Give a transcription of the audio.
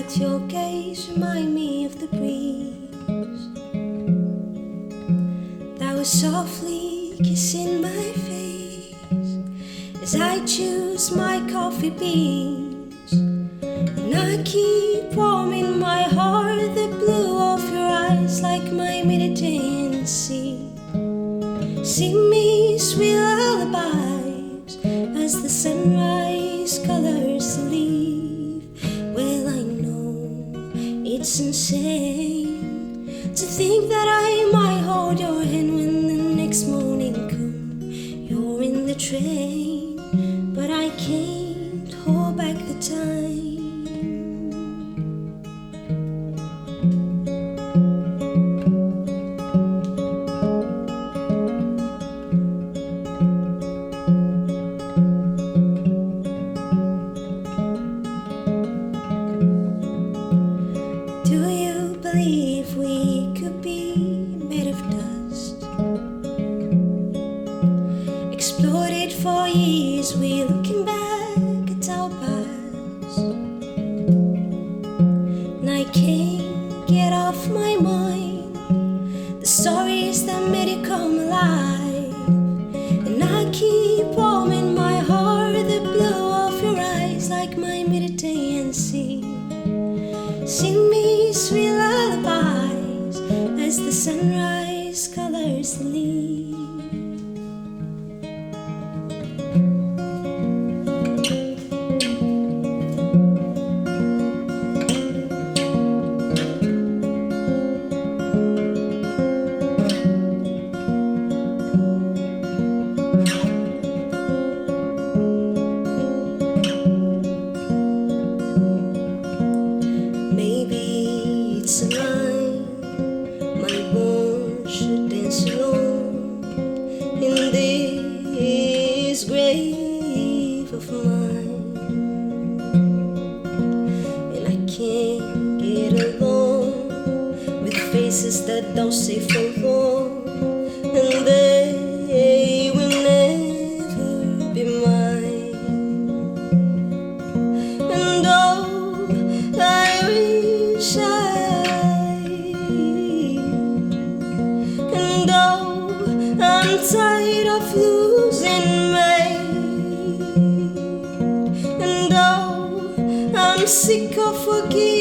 that your gaze remind me of the breeze that was softly kissing my face as I choose my coffee beans. And I keep warming my heart the blue of your eyes like my Mediterranean Sea. Sing me sweet lullabies as the sunrise colors the leaf. Well, I know it's insane to think that I might hold your hand when the next morning comes. You're in the train, but I can't hold back the time. Do you believe we could be made of dust? Explored for years, we're looking back at our past. And I can't get off my mind the stories that made it come alive. And I keep warming my heart the blue of your eyes like my Mediterranean Sea. Sing me sweet lullabies as the sunrise colors the leaf. Maybe it's a line my bones should dance alone in this grave of mine. And I can't get along with faces that don't say for long, and they will never be mine. And oh, I wish and oh, I'm tired of losing me. And oh, I'm sick of forgetting.